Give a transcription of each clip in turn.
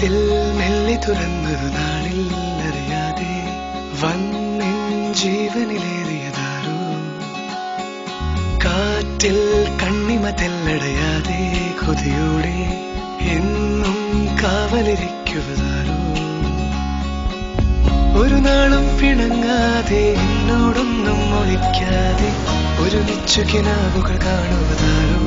വാതിൽ മെല്ലെ തുറന്നൊരു നാളിൽ അറിയാതെ വന്നിൻ ജീവനിലേറിയതാരോ കാറ്റിൽ കണ്ണിമ തെല്ലടയാതെ കൊതിയോടെ എന്നും കാവലിരിക്കുവതാരോ ഒരു നാളും പിണങ്ങാതെ എന്നോടൊന്നും ഒളിക്കാതെ ഒരുമിച്ചു കിനാവുകൾ കാണുവതാരോ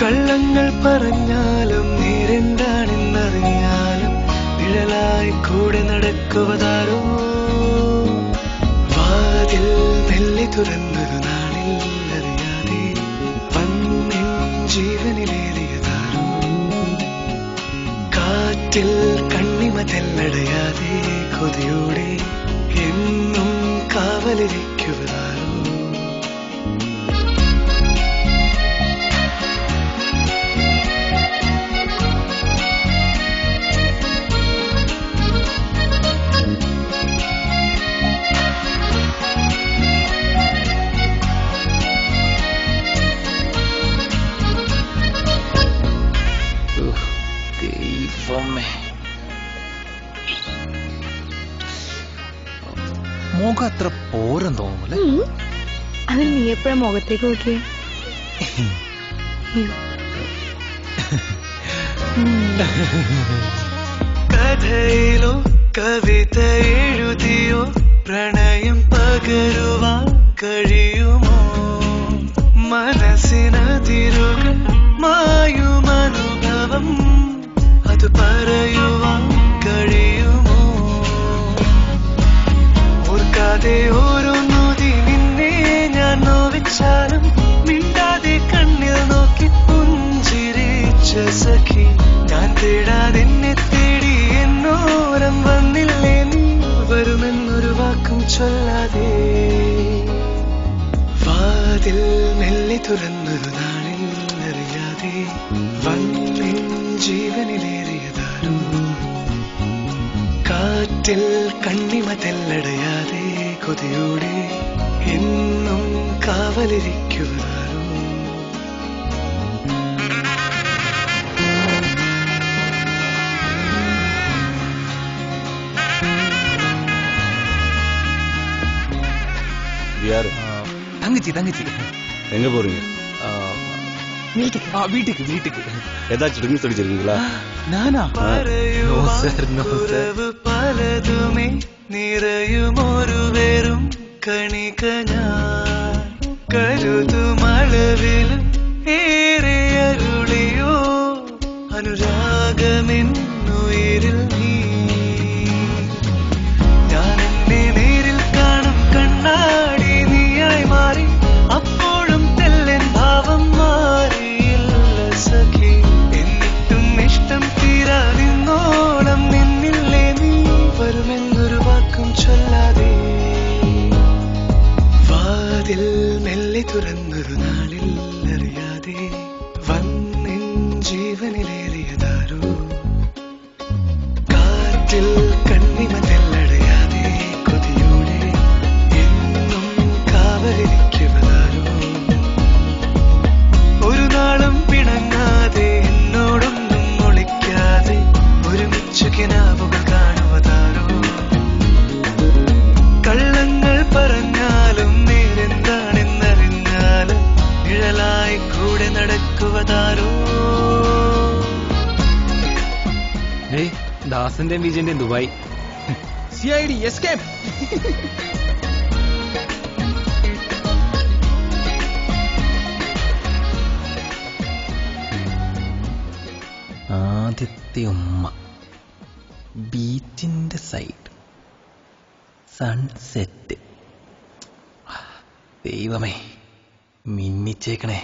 കള്ളങ്ങൾ പറഞ്ഞാലും നേരെന്താണെന്നറിഞ്ഞാലും നിഴലായി കൂടെ നടക്കുവതാരോ വാതിൽ മെല്ലെ തുറന്നൊരു നാളിൽ അറിയാതെ വന്നിൻ ജീവനിലേറിയതാരോ കാറ്റിൽ കണ്ണിമ തെല്ലടയാതെ കൊതിയോടെ എന്നും കാവലിരിക്കുവതാരോ മുഖം അത്ര പോരം തോന്നുമല്ലേ? അതിന് നീ എപ്പോഴും മുഖത്തേക്ക് നോക്കിയേ? കഥയിലോ കവിത എഴുതിയോ പ്രണയം പകരുവാൻ കഴിയുമോ മനസ്സിനതിരുകൾ മായുമനുഭവം അത് പറയുവാൻ കഴിയുമോ ഓർക്കാതെ ഓരോ നോതി നിന്നെ ഞാൻ നോവിച്ചാലും മിണ്ടാതെ കണ്ണിൽ നോക്കി പുഞ്ചിരിച്ച സഖി ഞാൻ തേടാതെ എന്നെ തേടി എന്നോരം വന്നില്ലേ നീ വരുമെന്നൊരു വാക്കും ചൊല്ലാതെ വാതിൽ മെല്ലെ തുറന്നൊരു നാളിൽ അറിയാതെ വന്നിൻ ജീവനിലേറിയതാരോ കാറ്റിൽ കണ്ണിമ തെല്ലടയാതെ കൊതിയോടെ എന്നും കാവലിരിക്കുവതാരോ தங்கச்சி தங்கச்சி எங்க போறீங்க? வீட்டுக்கு வீட்டுக்கு. ஏதாச்சும் ட்ரிங்க்ஸ் அடிச்சிருக்கீங்களா? நானா? No sir no sir. പലതുമേ നിറയുമൊരു വെറും കണിക ഞാൻ കരുതുമളവിലും ഏറെ അരുളിയോ അനുരാഗമെന്നുയിരിൽ നീ ഞാൻ എന്നെ നേരിൽ കാണും കണ്ണാടി നീയായി മാറി അപ്പോഴും തെല്ലൻ ഭാവം മാറിയില്ല സഖി എന്നിട്ടും ഇഷ്ടം തീരാതിന്നോളം നിന്നില്ലേ നീ വരുമെന്നൊരു വാക്കും ചൊല്ലാതെ വാതിൽ മെല്ലെ തുറന്നൊരു നാളിൽ അറിയാതെ വന്നിൻ ജീവനിലേറിയതാരോ കാറ്റിൽ കണ്ണിമ തെല്ലടയാതെ കൊതിയോടെ എന്നും കാവലിരിക്കുവതാരോ ഒരു നാളും പിണങ്ങാതെ എന്നോടൊന്നും ഒളിക്കാതെ ഒരുമിച്ചു കിനാവുകൾ കാണുവതാരോ കള്ളങ്ങൾ പറഞ്ഞാലും നേരെന്താണെന്നറിഞ്ഞാലും നിഴലായി കൂടെ നടക്കുവതാരോ ദാസന്റെയും വിജയന്റെയും ദുബായ് CID എസ്കേപ്പ്. ആദ്യത്തെ ഉമ്മ ബീച്ചിന്റെ സൈഡ് സൺസെറ്റ് ദൈവമേ മിന്നിച്ചേക്കണേ.